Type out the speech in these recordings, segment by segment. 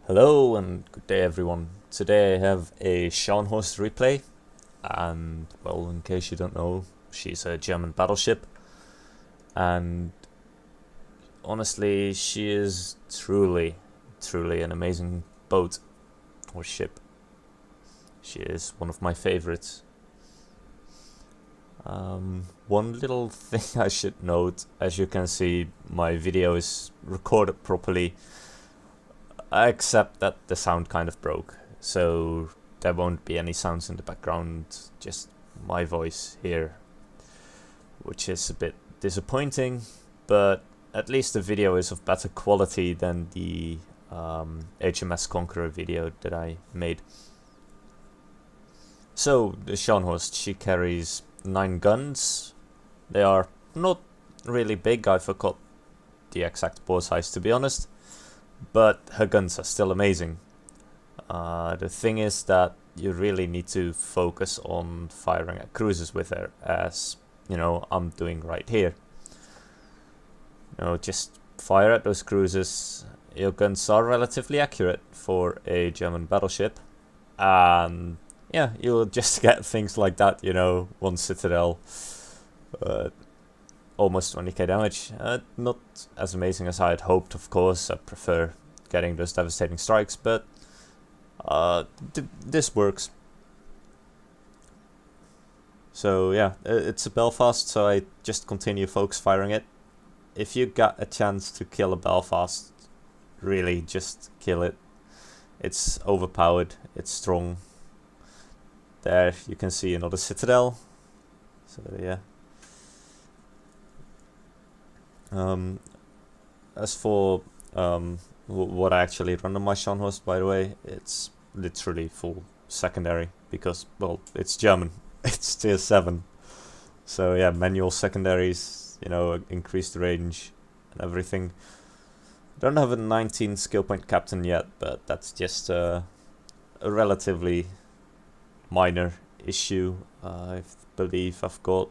Hello and good day everyone. Today I have a Scharnhorst replay, and well, in case you don't know, she's a German battleship, and honestly she is truly an amazing boat or ship. She is one of my favorites. One little thing I should note: as you can see, my video is recorded properly, except that the sound kind of broke, so there won't be any sounds in the background, just my voice here, which is a bit disappointing, but at least the video is of better quality than the HMS Conqueror video that I made. So the Scharnhorst, she carries 9 guns. They are not really big, I forgot the exact bore size to be honest, but her guns are still amazing. The thing is that you really need to focus on firing at cruisers with her, as you know I'm doing right here. Just fire at those cruisers. Your guns are relatively accurate for a German battleship, and yeah, you'll just get things like that. One citadel, almost 20k damage. Not as amazing as I had hoped, of course. I prefer getting those devastating strikes, but this works. So yeah, it's a Belfast, so I just continue focus firing it. If you got a chance to kill a Belfast, really just kill it. It's overpowered, it's strong. There you can see another citadel. So yeah. As for what I actually run on my Scharnhorst, by the way, it's literally full secondary, because, well, it's German. It's tier 7. So yeah, manual secondaries, increased range and everything. Don't have a 19 skill point captain yet, but that's just a relatively minor issue. I believe I've got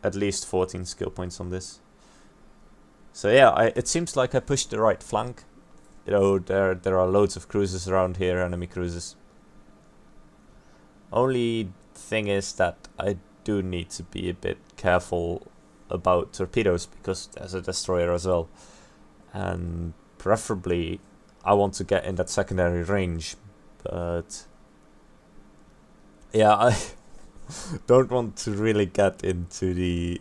at least 14 skill points on this. So yeah, it seems like I pushed the right flank. There are loads of cruisers around here, enemy cruisers. Only thing is that I do need to be a bit careful about torpedoes, because there's a destroyer as well, and preferably I want to get in that secondary range, but yeah, I don't want to really get into the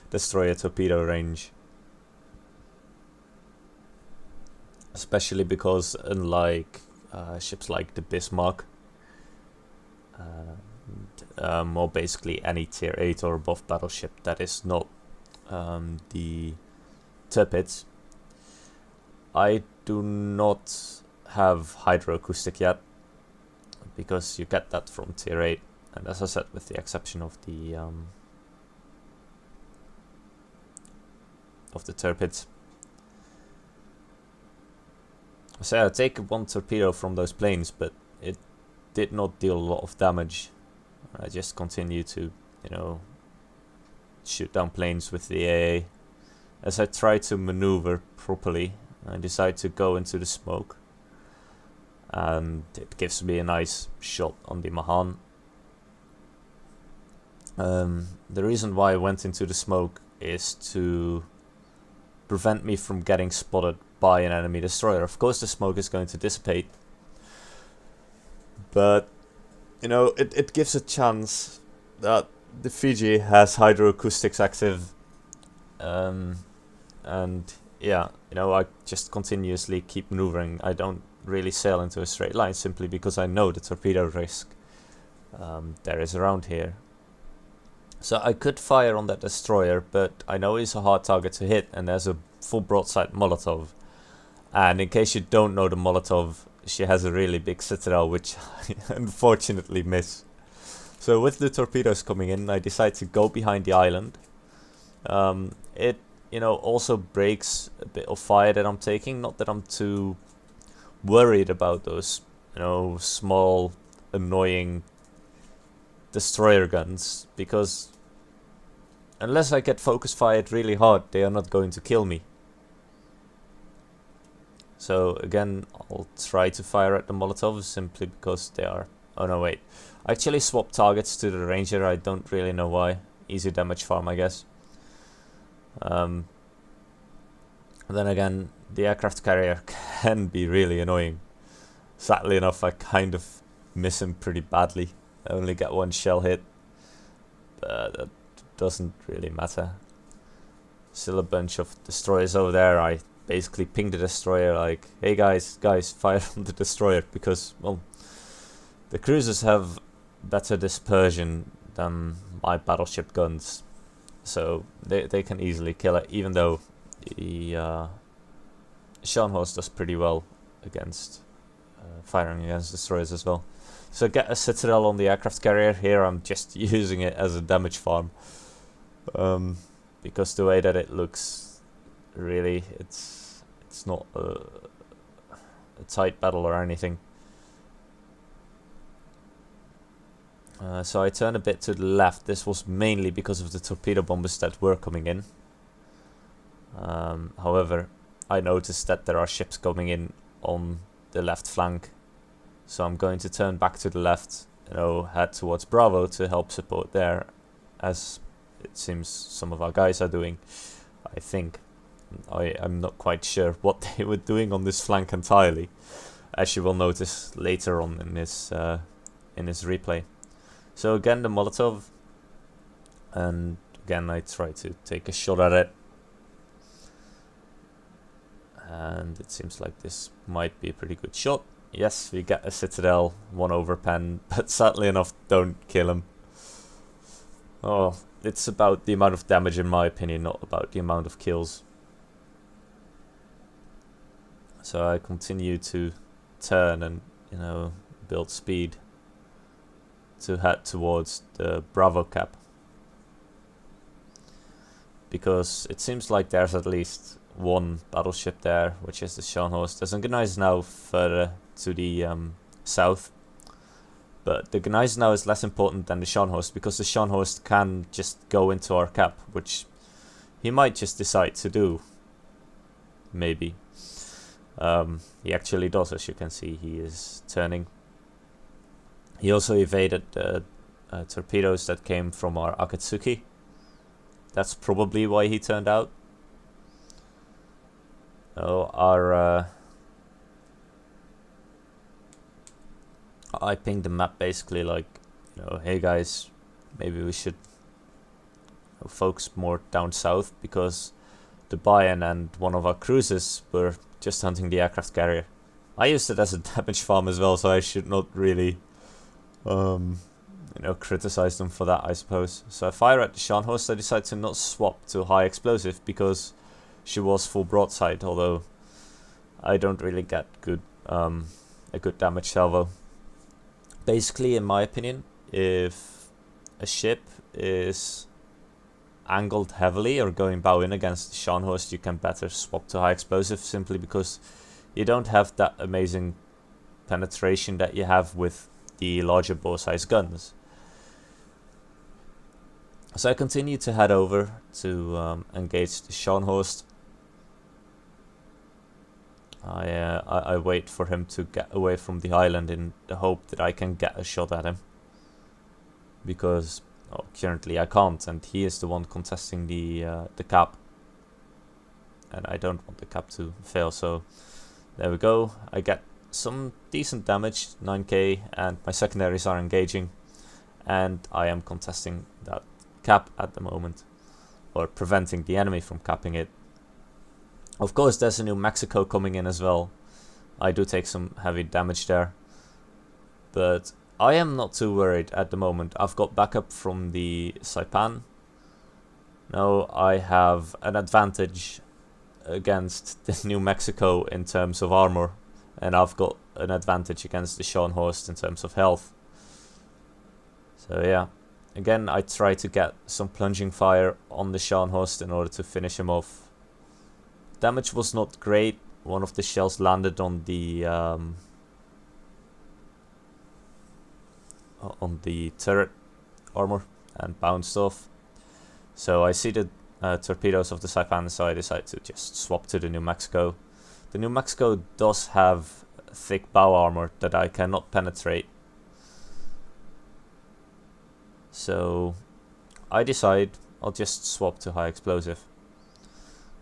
destroyer torpedo range, especially because unlike ships like the Bismarck, or basically any tier 8 or above battleship that is not the Tirpitz, I do not have hydroacoustic yet, because you get that from tier 8, and as I said, with the exception of the Tirpitz. So I take one torpedo from those planes, but it did not deal a lot of damage. I just continue to, shoot down planes with the AA. As I try to maneuver properly, I decide to go into the smoke, and it gives me a nice shot on the Mahan. The reason why I went into the smoke is to prevent me from getting spotted by an enemy destroyer. Of course the smoke is going to dissipate, but it gives a chance that the Fiji has hydroacoustics active, and yeah, I just continuously keep maneuvering. I don't really sail into a straight line, simply because I know the torpedo risk there is around here. So I could fire on that destroyer, but I know he's a hard target to hit, and there's a full broadside Molotov. And in case you don't know the Molotov, she has a really big citadel, which I unfortunately miss. So with the torpedoes coming in, I decide to go behind the island. It also breaks a bit of fire that I'm taking. Not that I'm too worried about those small annoying destroyer guns, because unless I get focus fired really hard, they are not going to kill me. So again, I'll try to fire at the Molotovs simply because they are... Oh no, wait. I actually swapped targets to the Ranger. I don't really know why. Easy damage farm, I guess. Then again, the aircraft carrier can be really annoying. Sadly enough, I kind of miss him pretty badly. I only get one shell hit. But that doesn't really matter. Still a bunch of destroyers over there. I basically pinged the destroyer like, hey guys, fire on the destroyer, because, well, the cruisers have better dispersion than my battleship guns, so they can easily kill it, even though the Scharnhorst does pretty well against firing against destroyers as well. So get a citadel on the aircraft carrier. Here I'm just using it as a damage farm, because the way that it looks, really, it's not a tight battle or anything. So I turned a bit to the left. This was mainly because of the torpedo bombers that were coming in. However, I noticed that there are ships coming in on the left flank, so I'm going to turn back to the left, head towards Bravo to help support there, as it seems some of our guys are doing. I think I'm not quite sure what they were doing on this flank entirely, as you will notice later on in this replay. So again, the Molotov, and again I try to take a shot at it, and it seems like this might be a pretty good shot. Yes, we get a citadel, 1 over pen, but sadly enough don't kill him. Oh, it's about the amount of damage in my opinion, not about the amount of kills. So I continue to turn and, build speed to head towards the Bravo cap, because it seems like there's at least one battleship there, which is the Scharnhorst. There's a Gneisenau further to the south, but the Gneisenau is less important than the Scharnhorst, because the Scharnhorst can just go into our cap, which he might just decide to do. Maybe. He actually does, as you can see, he is turning. He also evaded the torpedoes that came from our Akatsuki. That's probably why he turned out. I pinged the map basically like, hey guys, maybe we should focus more down south, because the Bayern and one of our cruisers were just hunting the aircraft carrier. I used it as a damage farm as well, so I should not really criticize them for that, I suppose. So I fire at the Scharnhorst. I decide to not swap to high explosive because she was full broadside, although I don't really get a good damage salvo. Basically, in my opinion, if a ship is angled heavily or going bow in against the Scharnhorst, you can better swap to high explosive, simply because you don't have that amazing penetration that you have with the larger bore size guns. So I continue to head over to engage the Scharnhorst. I wait for him to get away from the island in the hope that I can get a shot at him, because currently I can't, and he is the one contesting the cap, and I don't want the cap to fail. So there we go. I get some decent damage, 9k, and my secondaries are engaging, and I am contesting that cap at the moment, or preventing the enemy from capping it. Of course, there's a New Mexico coming in as well. I do take some heavy damage there, but I am not too worried at the moment. I've got backup from the Saipan. Now I have an advantage against the New Mexico in terms of armor, and I've got an advantage against the Scharnhorst in terms of health. So yeah, again I try to get some plunging fire on the Scharnhorst in order to finish him off. Damage was not great. One of the shells landed on the turret armor and bounced off. So I see the torpedoes of the Saipan, so I decide to just swap to the New Mexico. The New Mexico does have thick bow armor that I cannot penetrate. So I decide I'll just swap to high explosive.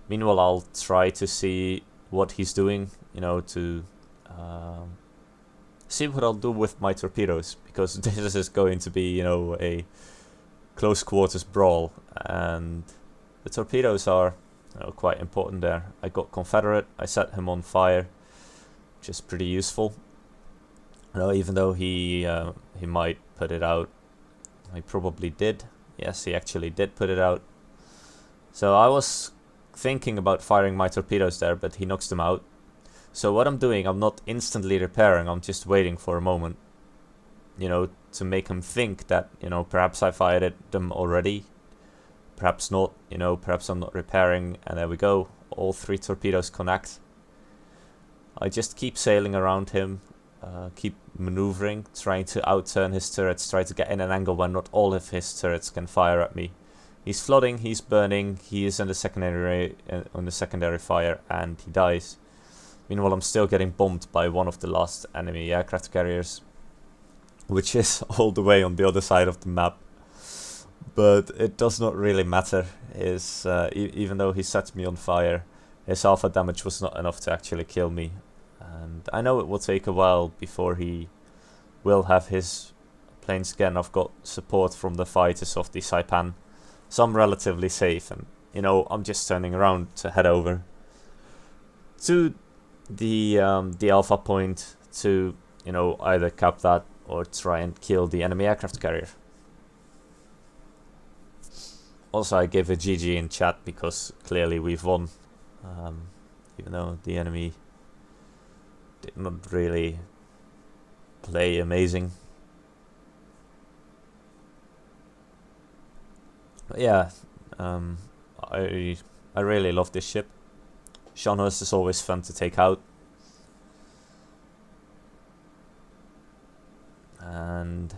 Meanwhile, I'll try to see what he's doing, you know, to see what I'll do with my torpedoes, because this is going to be, you know, a close quarters brawl, and the torpedoes are, you know, quite important there. I got Confederate, I set him on fire, which is pretty useful. You know, even though he might put it out, he probably did. Yes, he actually did put it out. So I was thinking about firing my torpedoes there, but he knocks them out. So what I'm doing, I'm not instantly repairing, I'm just waiting for a moment, you know, to make him think that, you know, perhaps I fired at them already, perhaps not, you know, perhaps I'm not repairing, and there we go, all 3 torpedoes connect. I just keep sailing around him, keep maneuvering, trying to outturn his turrets, try to get in an angle where not all of his turrets can fire at me. He's flooding, he's burning, he is in the secondary on the secondary fire, and he dies. Meanwhile, I'm still getting bombed by one of the last enemy aircraft carriers, which is all the way on the other side of the map. But it does not really matter. Even though he sets me on fire, his alpha damage was not enough to actually kill me. And I know it will take a while before he will have his planes again. I've got support from the fighters of the Saipan, so I'm relatively safe. And, you know, I'm just turning around to head over to the alpha point to, you know, either cap that or try and kill the enemy aircraft carrier. Also, I gave a GG in chat because clearly we've won, even though the enemy did not really play amazing. But yeah, I really love this ship. Scharnhorst is always fun to take out. And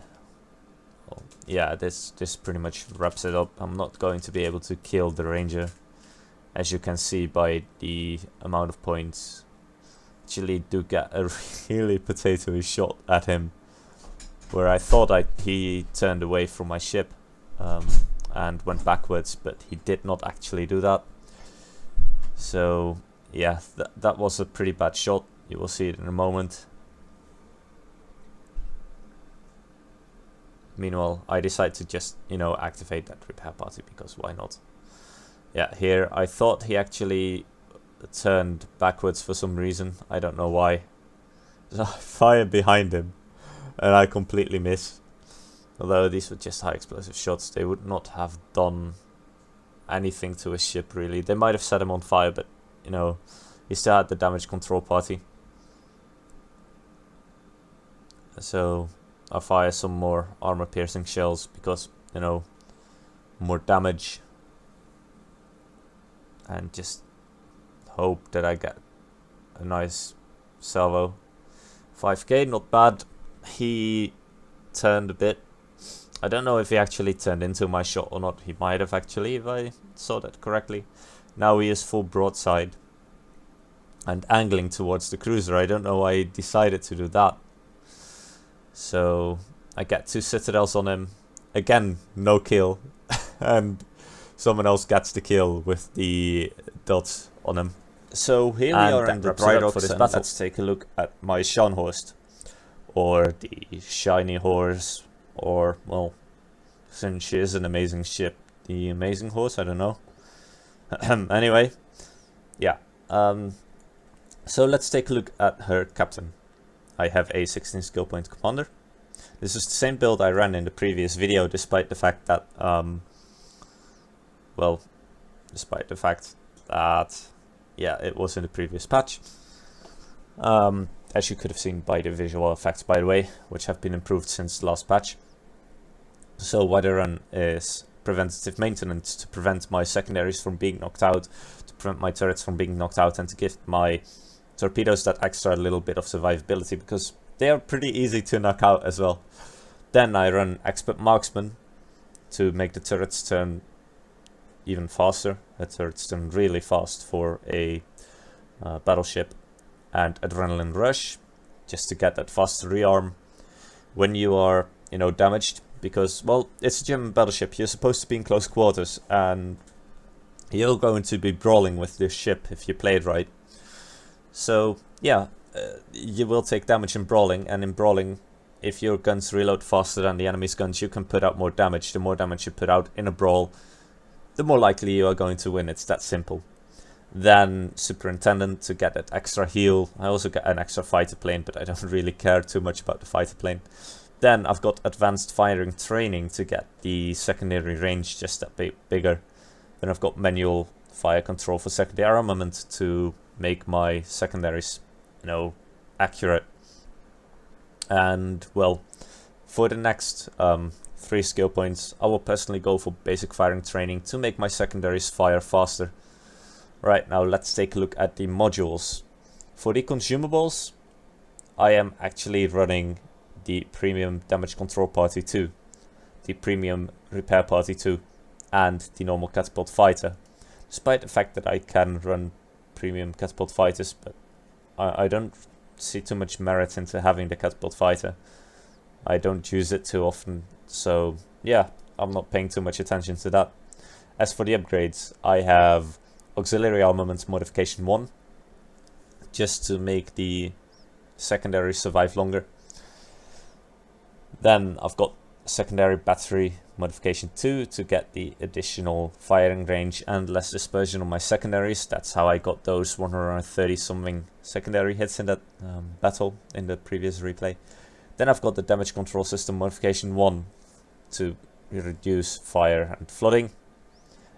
well, yeah, this pretty much wraps it up. I'm not going to be able to kill the Ranger, as you can see by the amount of points. Actually do get a really potatoey shot at him, where I thought he turned away from my ship and went backwards, but he did not actually do that. So yeah, that was a pretty bad shot. You will see it in a moment. Meanwhile, I decide to just, you know, activate that repair party, because why not? Yeah, here I thought he actually turned backwards for some reason. I don't know why. So I fire behind him and I completely miss. Although these were just high explosive shots, they would not have done anything to his ship really. They might have set him on fire, but, you know, he still had the damage control party. So I fire some more armor piercing shells because, you know, more damage, and just hope that I get a nice salvo. 5k, not bad. He turned a bit. I don't know if he actually turned into my shot or not. He might have actually, if I saw that correctly. Now he is full broadside and angling towards the cruiser. I don't know why he decided to do that. So I get 2 citadels on him. Again, no kill. And someone else gets the kill with the dots on him. So here we are in the dry dock for this battle. Let's take a look at my Scharnhorst, or the shiny horse, or, well, since she is an amazing ship, the amazing horse, I don't know. Anyway, yeah. So let's take a look at her captain. I have a 16 skill point commander. This is the same build I ran in the previous video, despite the fact that, yeah, it was in the previous patch. As you could have seen by the visual effects, by the way, which have been improved since the last patch. So what I run is preventative maintenance to prevent my secondaries from being knocked out, to prevent my turrets from being knocked out, and to give my torpedoes that extra little bit of survivability, because they are pretty easy to knock out as well. Then I run expert marksman to make the turrets turn even faster. The turrets turn really fast for a battleship. and Adrenaline Rush, just to get that faster rearm when you are, damaged. Because, well, it's a German battleship, you're supposed to be in close quarters, and you're going to be brawling with this ship if you play it right. So, yeah, you will take damage in brawling, and in brawling, if your guns reload faster than the enemy's guns, you can put out more damage. The more damage you put out in a brawl, the more likely you are going to win. It's that simple. Then Superintendent to get that extra heal. I also get an extra fighter plane, but I don't really care too much about the fighter plane. Then I've got Advanced Firing Training to get the secondary range just a bit bigger. Then I've got Manual Fire Control for secondary armament to make my secondaries, accurate. And, well, for the next 3 skill points, I will personally go for Basic Firing Training to make my secondaries fire faster. Right, now let's take a look at the modules. For the consumables, I am actually running the Premium Damage Control Party 2, the Premium Repair Party 2, and the normal Catapult Fighter. Despite the fact that I can run Premium Catapult Fighters, but I don't see too much merit into having the Catapult Fighter. I don't use it too often, so yeah, I'm not paying too much attention to that. As for the upgrades, I have Auxiliary Armaments Modification 1, just to make the secondary survive longer. Then I've got Secondary Battery Modification 2 to get the additional firing range and less dispersion on my secondaries. That's how I got those 130 something secondary hits in that battle in the previous replay. Then I've got the Damage Control System Modification 1 to reduce fire and flooding.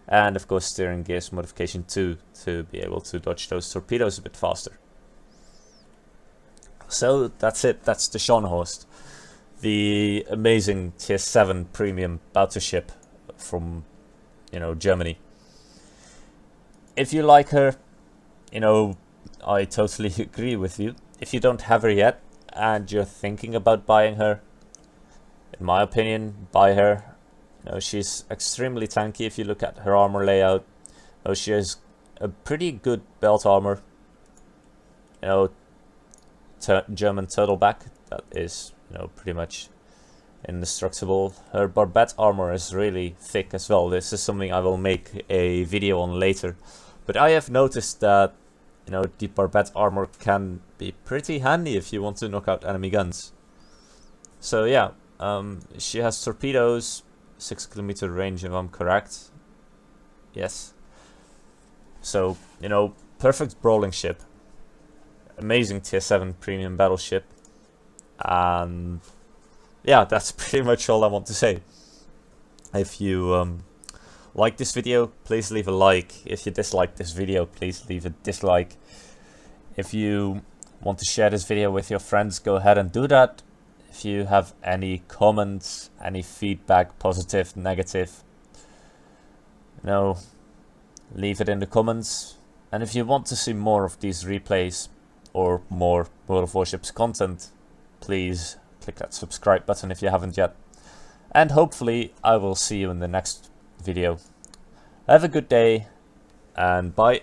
And of course Steering Gears Modification 2 to be able to dodge those torpedoes a bit faster. So that's it, that's the Scharnhorst. The amazing tier 7 premium battleship from, Germany. If you like her, I totally agree with you. If you don't have her yet and you're thinking about buying her, in my opinion, buy her. She's extremely tanky if you look at her armor layout. She has a pretty good belt armor. German turtleback that is, pretty much indestructible. Her barbette armor is really thick as well. This is something I will make a video on later. But I have noticed that, the barbette armor can be pretty handy if you want to knock out enemy guns. So yeah, she has torpedoes, 6 kilometer range if I'm correct. Yes. So, perfect brawling ship. Amazing tier 7 premium battleship. And yeah, that's pretty much all I want to say. If you like this video, please leave a like. If you dislike this video, please leave a dislike. If you want to share this video with your friends, go ahead and do that. If you have any comments, any feedback, positive, negative, leave it in the comments. And if you want to see more of these replays or more World of Warships content, please click that subscribe button if you haven't yet. And hopefully I will see you in the next video. Have a good day and bye.